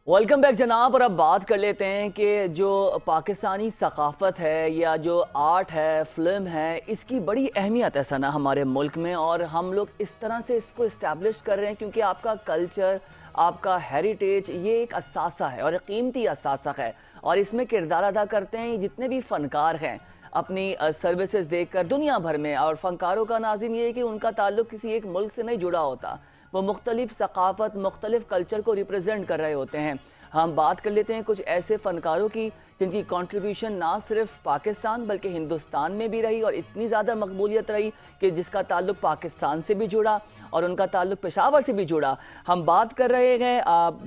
Welcome back جناب. اور اب بات کر لیتے ہیں کہ جو پاکستانی ثقافت ہے یا جو آرٹ ہے، فلم ہے، اس کی بڑی اہمیت ہے سنا ہمارے ملک میں، اور ہم لوگ اس طرح سے اس کو اسٹیبلش کر رہے ہیں کیونکہ آپ کا کلچر، آپ کا ہیریٹیج یہ ایک اثاثہ ہے اور ایک قیمتی اثاثہ ہے، اور اس میں کردار ادا کرتے ہیں جتنے بھی فنکار ہیں اپنی سروسز دیکھ کر دنیا بھر میں. اور فنکاروں کا ناظرین یہ ہے کہ ان کا تعلق کسی ایک ملک سے نہیں جڑا ہوتا، وہ مختلف ثقافت، مختلف کلچر کو ریپرزینٹ کر رہے ہوتے ہیں. ہم بات کر لیتے ہیں کچھ ایسے فنکاروں کی جن کی کنٹریبیوشن نہ صرف پاکستان بلکہ ہندوستان میں بھی رہی اور اتنی زیادہ مقبولیت رہی کہ جس کا تعلق پاکستان سے بھی جڑا اور ان کا تعلق پشاور سے بھی جڑا. ہم بات کر رہے ہیں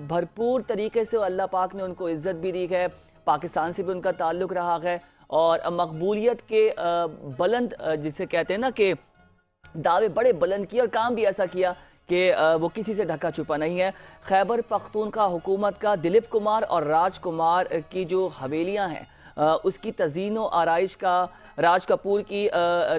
بھرپور طریقے سے اللہ پاک نے ان کو عزت بھی دی ہے، پاکستان سے بھی ان کا تعلق رہا ہے، اور مقبولیت کے بلند جسے کہتے ہیں نا کہ دعوے بڑے بلند کیے اور کام بھی ایسا کیا کہ وہ کسی سے ڈھکا چھپا نہیں ہے. خیبر پختونخوا حکومت کا دلیپ کمار اور راج کمار کی جو حویلیاں ہیں اس کی تزئین و آرائش کا، راج کپور کی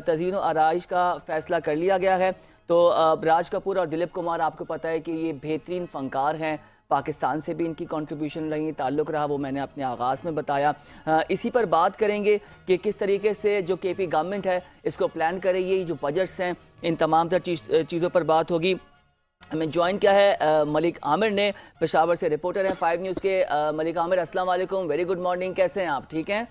تزئین و آرائش کا فیصلہ کر لیا گیا ہے. تو راج کپور اور دلیپ کمار آپ کو پتہ ہے کہ یہ بہترین فنکار ہیں، پاکستان سے بھی ان کی کنٹریبیوشن رہی، تعلق رہا، وہ میں نے اپنے آغاز میں بتایا. اسی پر بات کریں گے کہ کس طریقے سے جو کے پی گورنمنٹ ہے اس کو پلان کرے، یہ جو بجٹس ہیں ان تمام تر چیزوں پر بات ہوگی. ہمیں جوائن کیا ہے ملک عامر نے، پشاور سے رپورٹر ہیں 5 نیوز کے. ملک عامر السلام علیکم، ویری گڈ مارننگ، کیسے ہیں آپ؟ ٹھیک ہیں؟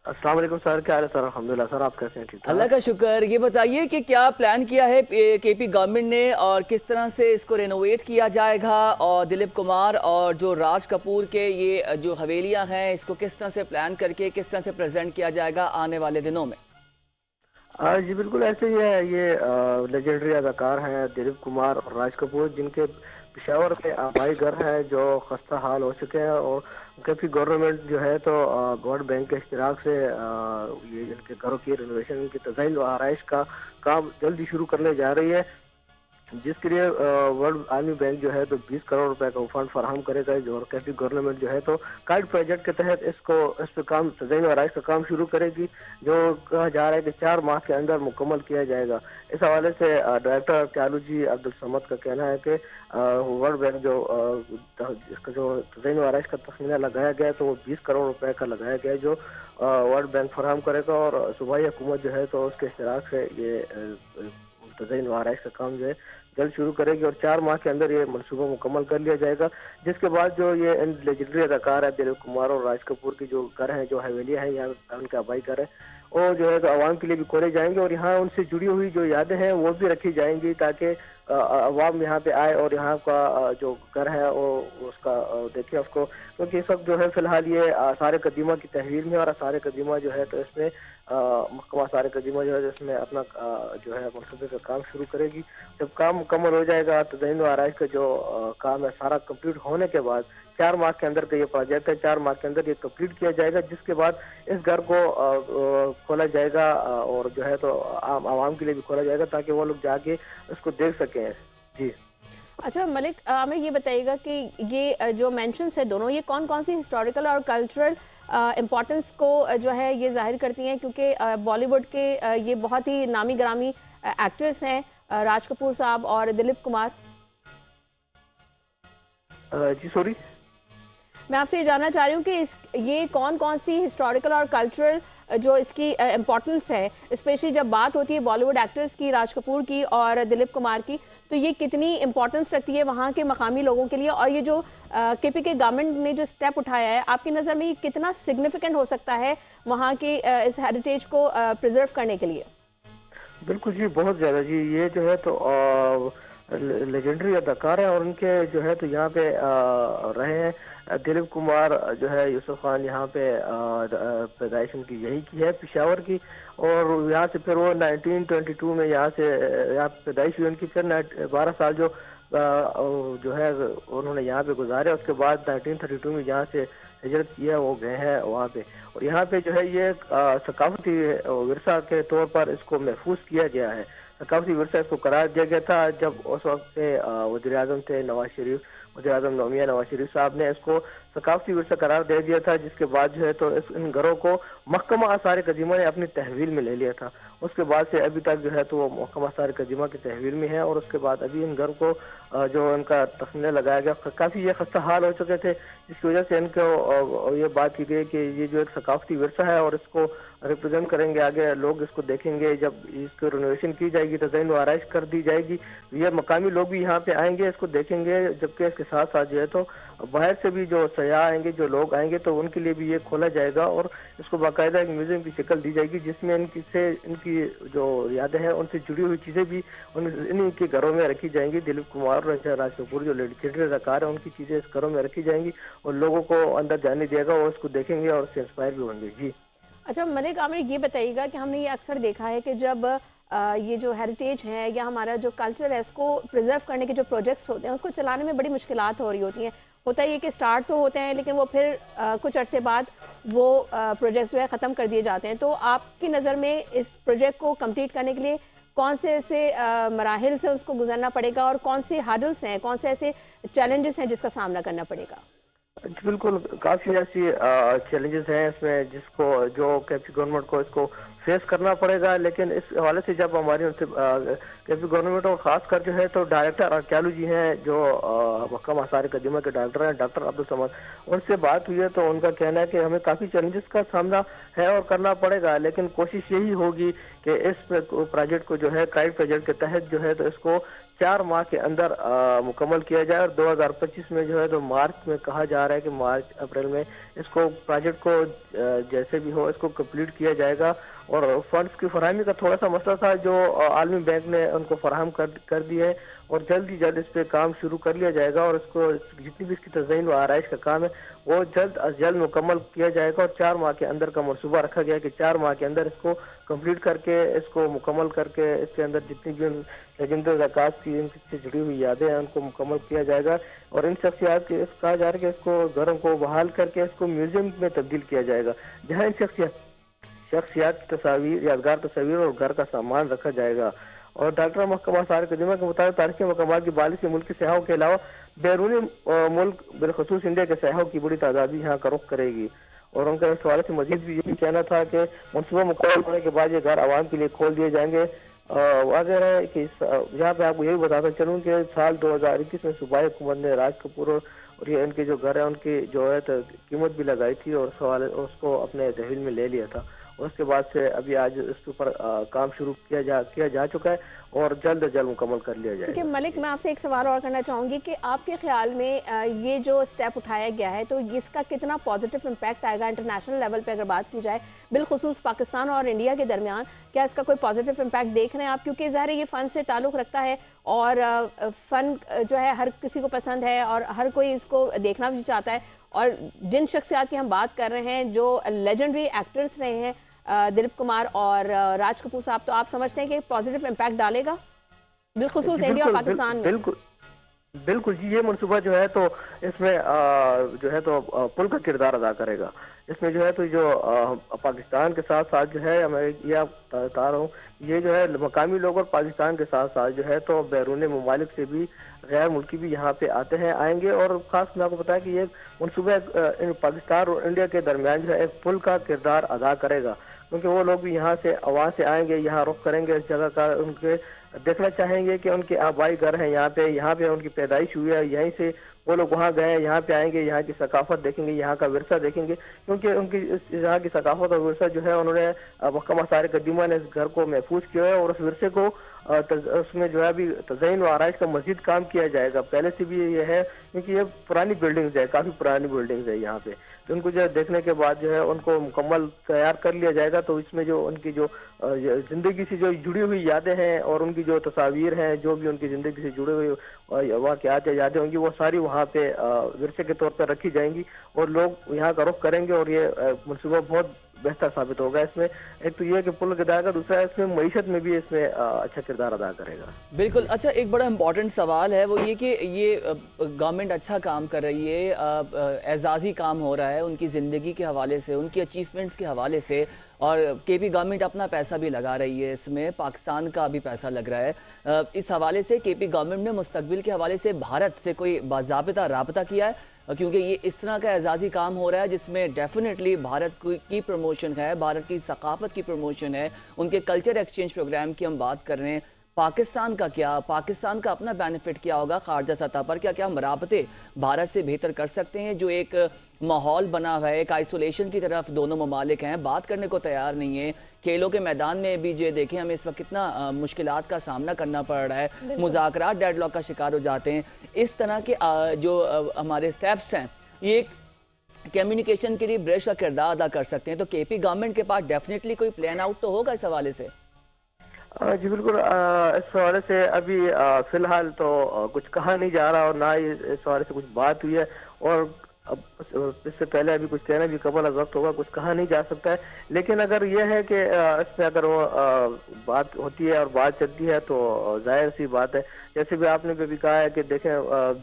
السلام علیکم سر، کیا حال ہے سر؟ الحمدللہ سر، آپ کیسے ہیں؟ ٹھیک اللہ ٹھاک. کا شکر. یہ بتائیے کہ کیا پلان کیا ہے کے پی گورنمنٹ نے اور کس طرح سے اس کو رینوویٹ کیا جائے گا، اور دلیپ کمار اور جو راج کپور کے یہ جو حویلیاں ہیں اس کو کس طرح سے پلان کر کے کس طرح سے پریزنٹ کیا جائے گا آنے والے دنوں میں؟ جی بالکل ایسے ہی ہے. یہ لیجنڈری اداکار ہیں دلیپ کمار اور راج کپور، جن کے پشاور میں آبائی گھر ہے جو خستہ حال ہو چکے ہیں، اور کے پی گورنمنٹ جو ہے تو ورلڈ بینک کے اشتراک سے یہ ان کے گھروں کی رینوویشن، ان کی تزئین و آرائش کا کام جلدی شروع کرنے جا رہی ہے، جس کے لیے ورلڈ عالمی بینک جو ہے تو 20 کروڑ روپے کا فنڈ فراہم کرے گا. اور کے پی گورنمنٹ جو ہے تو کائٹ پروجیکٹ کے تحت اس پہ کام، تزئین و آرائش کا کام شروع کرے گی، جو کہا جا رہا ہے کہ 4 ماہ کے اندر مکمل کیا جائے گا. اس حوالے سے ڈائریکٹر کیالو جی عبدالصمد کا کہنا ہے کہ ورلڈ بینک جو اس کا جو تزئین و آرائش کا تخمینہ لگایا گیا تو وہ 20 کروڑ روپے کا لگایا گیا، جو ورلڈ بینک فراہم کرے گا، اور صوبائی حکومت جو ہے تو اس کے اشتراک سے یہ تزئین و آرائش کا کام جو ہے جلد شروع کرے گی، اور 4 ماہ کے اندر یہ منصوبہ مکمل کر لیا جائے گا. جس کے بعد جو یہ لیجنڈری اداکار ہے دلیپ کمار اور راج کپور کی جو گھر ہیں، جو حویلیاں ہیں، یہاں ان کے آبائی گھر ہے، وہ جو ہے تو عوام کے لیے بھی کھولے جائیں گے، اور یہاں ان سے جڑی ہوئی جو یادیں ہیں وہ بھی رکھی جائیں گی، تاکہ عوام یہاں پہ آئے اور یہاں کا جو گھر ہے وہ اس کا دیکھے اس کو. کیونکہ اس وقت جو ہے فی الحال یہ آثار قدیمہ کی تحویل میں، اور آثار قدیمہ جو ہے تو اس میں محکمہ آثار قدیمہ جو ہے اس میں اپنا جو ہے منصوبے کا کام شروع کرے گی. جب کام مکمل ہو جائے گا، تزئین و آرائش کا جو کام ہے سارا کمپلیٹ ہونے کے بعد 4 ماہ کے اندر کا یہ پروجیکٹ ہے، 4 ماہ کے اندر یہ کمپلیٹ کیا جائے گا، جس کے بعد اس گھر کو کھولا جائے گا، اور جو ہے تو عوام کے لیے بھی کھولا جائے گا تاکہ وہ لوگ جا کے اس کو دیکھ سکیں. جی اچھا ملک، ہمیں یہ بتائیے گا کہ یہ جو مینشنز ہیں دونوں، یہ کون کون سی ہسٹوریکل اور کلچرل امپورٹنس کو جو ہے یہ ظاہر کرتی ہیں؟ کیونکہ بالی ووڈ کے یہ بہت ہی نامی گرامی ایکٹرز ہیں، راج کپور صاحب اور دلیپ کمار. جی سوری، میں آپ سے یہ جاننا چاہ رہی ہوں کہ یہ کون کون سی ہسٹوریکل اور کلچرل جو اس کی امپورٹنس ہے، اسپیشلی جب بات ہوتی ہے بالی ووڈ ایکٹرز کی، راج کپور کی اور دلیپ کمار کی، تو یہ کتنی امپورٹنس رکھتی ہے وہاں کے مقامی لوگوں کے لیے؟ اور یہ جو کے پی کے گورنمنٹ نے جو سٹیپ اٹھایا ہے، آپ کی نظر میں یہ کتنا سگنیفیکنٹ ہو سکتا ہے وہاں کی اس ہیریٹیج کو پریزرو کرنے کے لیے؟ بالکل جی، بہت زیادہ جی. یہ جو ہے تو لیجنڈری اداکار ہیں، اور ان کے جو ہے تو یہاں پہ رہے ہیں. دلیپ کمار جو ہے یوسف خان، یہاں پہ پیدائش ان کی یہی کی ہے، پشاور کی، اور یہاں سے پھر وہ 1922 میں یہاں پیدائش ہوئی ان کی. پھر 12 سال جو ہے انہوں نے یہاں پہ گزارے. اس کے بعد 1932 میں یہاں سے ہجرت کیا، وہ گئے ہیں وہاں پہ. اور یہاں پہ جو ہے یہ ثقافتی ورثہ کے طور پر اس کو محفوظ کیا گیا ہے. ثقافتی ورثہ اس کو قرار دیا گیا تھا جب اس وقت سے وزیر اعظم تھے وزیر اعظم نومیہ نواز شریف صاحب نے اس کو ثقافتی ورثہ قرار دے دیا تھا، جس کے بعد جو ہے تو ان گھروں کو محکمہ آثار قدیمہ نے اپنی تحویل میں لے لیا تھا. اس کے بعد سے ابھی تک جو ہے تو وہ محکمہ آثار قدیمہ کی تحویل میں ہے، اور اس کے بعد ابھی ان گھر کو جو ان کا تخمینہ لگایا گیا، کافی یہ خستہ حال ہو چکے تھے، جس کی وجہ سے ان کو یہ بات کی گئی کہ یہ جو ایک ثقافتی ورثہ ہے اور اس کو ریپرزینٹ کریں گے آگے، لوگ اس کو دیکھیں گے، جب اس کو رینوویشن کی جائے گی، تزئین و آرائش کر دی جائے گی، یہ مقامی لوگ بھی یہاں پہ آئیں گے، اس کو دیکھیں گے، جبکہ اس کے ساتھ ساتھ جو ہے تو باہر سے بھی جو سیاح آئیں گے، جو لوگ آئیں گے، تو ان کے لیے بھی یہ کھولا جائے گا اور اس کو باقاعدہ ایک میوزیم کی شکل دی جائے گی، جس میں ان کی جو یادیں ہیں ان سے جڑی ہوئی چیزیں بھی انہیں کے گھروں میں رکھی جائیں گی۔ دلیپ کمار اور راج کپور جو لیجنڈری اداکار ہیں، ان کی چیزیں اس گھروں میں رکھی جائیں گی اور لوگوں کو اندر جانے دے گا، وہ اس کو دیکھیں گے اور اس سے انسپائر بھی ہوں گے۔ جی اچھا ملک عامر، یہ بتائیے گا کہ ہم نے یہ اکثر دیکھا ہے کہ جب یہ جو ہیریٹیج ہے یا ہمارا جو کلچر ہے اس کو پریزرو کرنے کے جو پروجیکٹس ہوتے ہیں اس کو چلانے میں بڑی مشکلات ہو رہی ہوتی ہیں، ہوتا ہے یہ کہ سٹارٹ تو ہوتے ہیں لیکن وہ پھر کچھ عرصے بعد وہ پروجیکٹس جو ہے ختم کر دیے جاتے ہیں، تو آپ کی نظر میں اس پروجیکٹ کو کمپلیٹ کرنے کے لیے کون سے ایسے مراحل سے اس کو گزرنا پڑے گا اور کون سے ہارڈلس ہیں، کون سے ایسے چیلنجز ہیں جس کا سامنا کرنا پڑے گا؟ بالکل، کافی ایسی چیلنجز ہیں اس میں جس کو جو کیپی گورنمنٹ کو اس کو فیس کرنا پڑے گا، لیکن اس حوالے سے جب ہماری ان سے کیپی گورنمنٹ اور خاص کر جو ہے تو ڈائریکٹر آرکیالوجی ہیں جو محکمہ آثار قدیمہ کے ڈائریکٹر ہیں ڈاکٹر عبدالصمد، ان سے بات ہوئی ہے تو ان کا کہنا ہے کہ ہمیں کافی چیلنجز کا سامنا ہے اور کرنا پڑے گا، لیکن کوشش یہی ہوگی کہ اس پروجیکٹ کو جو ہے کرائٹ پروجیکٹ کے تحت جو ہے تو اس کو 4 ماہ کے اندر مکمل کیا جائے، اور 2025 میں جو ہے تو مارچ میں کہا جا رہا ہے کہ مارچ اپریل میں اس کو پروجیکٹ کو جیسے بھی ہو اس کو کمپلیٹ کیا جائے گا۔ اور فنڈز کی فراہمی کا تھوڑا سا مسئلہ تھا جو عالمی بینک نے ان کو فراہم کر دی ہے، اور جلد ہی جلد اس پہ کام شروع کر لیا جائے گا، اور اس کو جتنی بھی اس کی تزئین و آرائش کا کام ہے وہ جلد از جلد مکمل کیا جائے گا، اور 4 ماہ کے اندر کا منصوبہ رکھا گیا ہے کہ 4 ماہ کے اندر اس کو کمپلیٹ کر کے اس کو مکمل کر کے اس کے اندر جتنی بھی لیجنڈری زکوٰۃ کی ان سے جڑی ہوئی یادیں ہیں ان کو مکمل کیا جائے گا، اور ان شخصیات کے کہا جا رہا ہے کہ اس کو گھروں کو بحال کر کے اس کو میوزیم میں تبدیل کیا جائے گا، جہاں ان شخصیات کی تصاویر، یادگار تصاویر اور گھر کا سامان رکھا جائے گا۔ اور ڈاکٹر محکمہ آثار قدیمہ کے مطابق تاریخی مقامات کی بحالی سے ملک کے سیاحوں کے علاوہ بیرونی ملک بالخصوص انڈیا کے سیاحوں کی بڑی تعداد بھی یہاں کا رخ کرے گی، اور ان کا اس حوالے سے مزید بھی یہی کہنا تھا کہ منصوبہ مکمل ہونے کے بعد یہ گھر عوام کے لیے کھول دیے جائیں گے۔ واضح ہے کہ یہاں پہ آپ کو یہی بتاتا چلوں کہ سال 2021 میں صوبائی حکومت نے راج کپور اور یہ ان کے جو گھر ہیں ان کی جو ہے تو قیمت بھی لگائی تھی اور اس کو اپنے تحویل میں لے لیا تھا، اور اس کے بعد سے ابھی آج اس کے اوپر کام شروع کیا جا چکا ہے اور جلد از جلد مکمل کر لیا جائے گا۔ ٹھیک ہے ملک، میں آپ سے ایک سوال اور کرنا چاہوں گی کہ آپ کے خیال میں یہ جو اسٹیپ اٹھایا گیا ہے تو اس کا کتنا پازیٹیو امپیکٹ آئے گا انٹرنیشنل لیول پہ اگر بات کی جائے، بالخصوص پاکستان اور انڈیا کے درمیان؟ کیا اس کا کوئی پازیٹیو امپیکٹ دیکھ رہے ہیں آپ؟ کیونکہ ظاہر ہے یہ فن سے تعلق رکھتا ہے اور فن جو ہے ہر کسی کو پسند ہے اور ہر کوئی اس کو دیکھنا بھی چاہتا ہے، اور جن شخصیات کی ہم بات کر رہے ہیں جو لیجنڈری ایکٹرز رہے ہیں دلیپ کمار اور راج کپور صاحب، تو آپ سمجھتے ہیں کہ پازیٹیو امپیکٹ ڈالے گا بالخصوص انڈیا اور پاکستان میں؟ بالکل جی، یہ منصوبہ جو ہے تو اس میں جو ہے تو پل کا کردار ادا کرے گا، اس میں جو ہے تو جو پاکستان کے ساتھ ساتھ جو ہے میں یہ آپ بتا رہا ہوں، یہ جو ہے مقامی لوگ اور پاکستان کے ساتھ ساتھ جو ہے تو بیرون ممالک سے بھی غیر ملکی بھی یہاں پہ آئیں گے، اور خاص میں آپ کو بتایا کہ یہ منصوبہ پاکستان اور انڈیا کے درمیان جو ہے ایک پل کا کردار ادا کرے گا، کیونکہ وہ لوگ بھی یہاں سے آئیں گے، یہاں رخ کریں گے اس جگہ کا، ان کے دیکھنا چاہیں گے کہ ان کے آبائی گھر ہیں یہاں پہ ان کی پیدائش ہوئی ہے، یہیں سے وہ لوگ وہاں گئے ہیں، یہاں پہ آئیں گے، یہاں کی ثقافت دیکھیں گے، یہاں کا ورثہ دیکھیں گے، کیونکہ ان کی یہاں کی ثقافت اور ورثہ جو ہے انہوں نے محکمہ آثار قدیمہ نے اس گھر کو محفوظ کیا ہے، اور اس ورثے کو اس میں جو ہے ابھی تزئین و آرائش کا مزید کام کیا جائے گا۔ پہلے سے بھی یہ ہے کیونکہ یہ پرانی بلڈنگز ہے، کافی پرانی بلڈنگز ہے یہاں پہ، تو ان کو جو دیکھنے کے بعد جو ہے ان کو مکمل تیار کر لیا جائے گا، تو اس میں جو ان کی جو زندگی سے جو جڑی ہوئی یادیں ہیں اور ان کی جو تصاویر ہیں، جو بھی ان کی زندگی سے جڑے ہوئے واقعات یا یادیں ہوں گی، وہ ساری وہاں پہ ورثے کے طور پر رکھی جائیں گی، اور لوگ یہاں کا رخ کریں گے، اور یہ منصوبہ بہت بہتر ثابت ہوگا۔ اس میں ایک تو یہ کہ پل کردار کا، دوسرا اس میں معیشت میں بھی اس میں اچھا کردار ادا کرے گا۔ بالکل۔ اچھا، ایک بڑا امپورٹنٹ سوال ہے وہ یہ کہ یہ گورنمنٹ اچھا کام کر رہی ہے، اعزازی کام ہو رہا ہے ان کی زندگی کے حوالے سے، ان کی اچیومنٹس کے حوالے سے، اور کے پی گورنمنٹ اپنا پیسہ بھی لگا رہی ہے اس میں، پاکستان کا بھی پیسہ لگ رہا ہے۔ اس حوالے سے کے پی گورنمنٹ نے مستقبل کے حوالے سے بھارت سے کوئی باضابطہ رابطہ کیا ہے؟ کیونکہ یہ اس طرح کا اعزازی کام ہو رہا ہے جس میں ڈیفینیٹلی بھارت کی پروموشن ہے، بھارت کی ثقافت کی پروموشن ہے، ان کے کلچر ایکسچینج پروگرام کی ہم بات کر رہے ہیں۔ پاکستان کا کیا، پاکستان کا اپنا بینیفٹ کیا ہوگا خارجہ سطح پر، کیا ہم رابطے بھارت سے بہتر کر سکتے ہیں؟ جو ایک ماحول بنا ہوا ہے، ایک آئسولیشن کی طرف دونوں ممالک ہیں، بات کرنے کو تیار نہیں ہیں۔ کھیلوں کے میدان میں بھی جو دیکھیں ہمیں اس وقت کتنا مشکلات کا سامنا کرنا پڑ رہا ہے، مذاکرات ڈیڈ لاک کا شکار ہو جاتے ہیں۔ اس طرح کے جو ہمارے سٹیپس ہیں یہ ایک کمیونیکیشن کے لیے برش کا کردار ادا کر سکتے ہیں۔ تو کے پی گورنمنٹ کے پاس ڈیفینیٹلی کوئی پلان آؤٹ تو ہوگا اس حوالے سے؟ جی بالکل، اس حوالے سے ابھی فی الحال تو کچھ کہا نہیں جا رہا، اور نہ ہی اس حوالے سے کچھ بات ہوئی ہے، اور اب اس سے پہلے ابھی کچھ کہنا بھی قبل از وقت ہوگا، کچھ کہا نہیں جا سکتا ہے۔ لیکن اگر یہ ہے کہ اس میں اگر وہ بات ہوتی ہے اور بات چلتی ہے تو ظاہر سی بات ہے، جیسے بھی آپ نے بھی کہا ہے کہ دیکھیں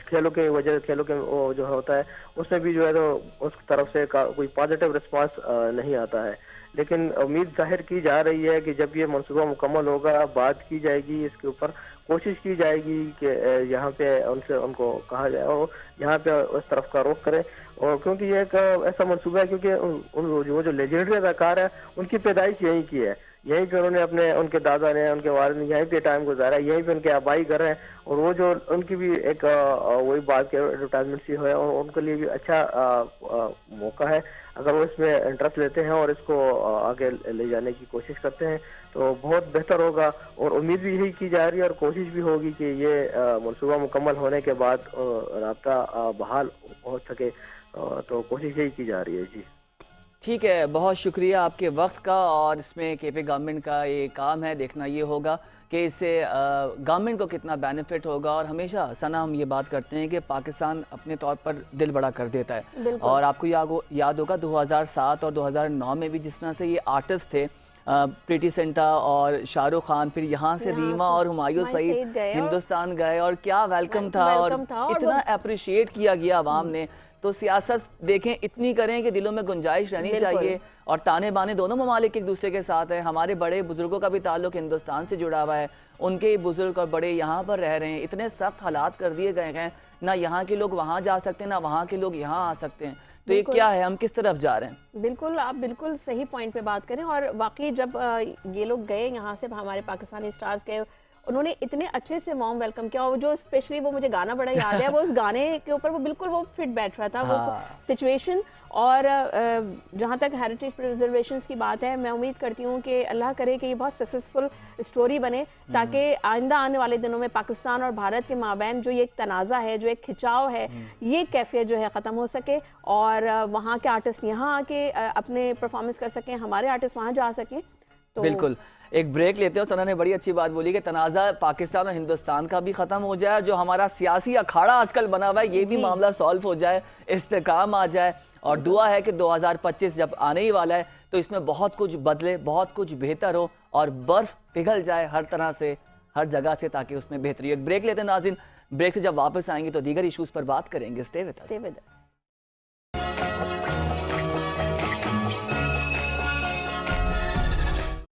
کھیلوں کے وجہ کھیلوں کے وہ جو ہوتا ہے اس میں بھی جو ہے تو اس طرف سے کوئی پازیٹیو رسپانس نہیں آتا ہے۔ لیکن امید ظاہر کی جا رہی ہے کہ جب یہ منصوبہ مکمل ہوگا، بات کی جائے گی اس کے اوپر، کوشش کی جائے گی کہ یہاں پہ ان کو کہا جائے اور یہاں پہ اس طرف کا رخ کرے، اور کیونکہ یہ ایک ایسا منصوبہ ہے کیونکہ وہ جو لیجنڈری اداکار ہیں ان کی پیدائش یہیں کی ہے، یہیں پہ انہوں نے ان کے دادا نے، ان کے والد نے یہیں پہ ٹائم گزارا ہے، یہیں پہ ان کے آبائی گھر ہیں، اور وہ جو ان کی بھی ایک وہی بات کے ایڈورٹائزمنٹ سی ہے، اور ان کے لیے بھی اچھا موقع ہے اگر وہ اس میں انٹرسٹ لیتے ہیں اور اس کو آگے لے جانے کی کوشش کرتے ہیں تو بہت بہتر ہوگا۔ اور امید بھی یہی کی جا رہی ہے اور کوشش بھی ہوگی کہ یہ منصوبہ مکمل ہونے کے بعد رابطہ بحال ہو سکے، تو کوشش یہی کی جا رہی ہے۔ جی ٹھیک ہے، بہت شکریہ آپ کے وقت کا، اور اس میں کے پی گورنمنٹ کا یہ کام ہے، دیکھنا یہ ہوگا کہ اس سے گورنمنٹ کو کتنا بینیفٹ ہوگا۔ اور ہمیشہ ثنا ہم یہ بات کرتے ہیں کہ پاکستان اپنے طور پر دل بڑا کر دیتا ہے، اور آپ کو یاد ہوگا 2007 اور 2009 میں بھی جس طرح سے یہ آرٹسٹ تھے پریٹی سنٹا اور شاہ رخ خان، پھر یہاں سے ریما اور ہمایوں سعید ہندوستان گئے، اور کیا ویلکم تھا، اور اتنا اپریشیٹ کیا گیا عوام نے۔ تو سیاست دیکھیں اتنی کریں کہ دلوں میں گنجائش رہنی چاہیے، اور تانے بانے دونوں ممالک ایک دوسرے کے ساتھ ہیں۔ ہمارے بڑے بزرگوں کا بھی تعلق ہندوستان سے جڑا ہوا ہے، ان کے بزرگ اور بڑے یہاں پر رہ رہے ہیں، اتنے سخت حالات کر دیے گئے ہیں، نہ یہاں کے لوگ وہاں جا سکتے ہیں، نہ وہاں کے لوگ یہاں آ سکتے ہیں۔ تو یہ کیا ہے، ہم کس طرف جا رہے ہیں؟ بالکل، آپ بالکل صحیح پوائنٹ پہ بات کریں، اور واقعی جب یہ لوگ گئے یہاں سے، ہمارے پاکستانی سٹارز گئے، انہوں نے اتنے اچھے سے وارم ویلکم کیا، اور جو اسپیشلی وہ مجھے گانا بڑا یاد ہے، وہ اس گانے کے اوپر وہ بالکل وہ فٹ بیٹھ رہا تھا وہ سچویشن۔ اور جہاں تک ہیریٹیج پریزرویشنز کی بات ہے، میں امید کرتی ہوں کہ اللہ کرے کہ یہ بہت سکسیسفل اسٹوری بنے، تاکہ آئندہ آنے والے دنوں میں پاکستان اور بھارت کے مابین جو یہ ایک تنازع ہے، جو ایک کھچاؤ ہے، یہ کیفیت جو ہے ختم ہو سکے، اور وہاں کے آرٹسٹ یہاں آ کے اپنے پرفارمنس کر سکیں، ہمارے آرٹسٹ وہاں جا سکیں۔ بالکل، ایک بریک لیتے ہیں۔ ثنا نے بڑی اچھی بات بولی کہ تنازع پاکستان اور ہندوستان کا بھی ختم ہو جائے، جو ہمارا سیاسی اکھاڑا آج کل بنا ہوا ہے یہ بھی معاملہ سالو ہو جائے، استحکام آ جائے، اور دعا ہے کہ 2025 جب آنے ہی والا ہے تو اس میں بہت کچھ بدلے، بہت کچھ بہتر ہو، اور برف پگھل جائے ہر طرح سے، ہر جگہ سے، تاکہ اس میں بہتری ہو۔ ایک بریک لیتے ہیں ناظرین، بریک سے جب واپس آئیں گے تو دیگر ایشوز پر بات کریں گے۔ Stay with us.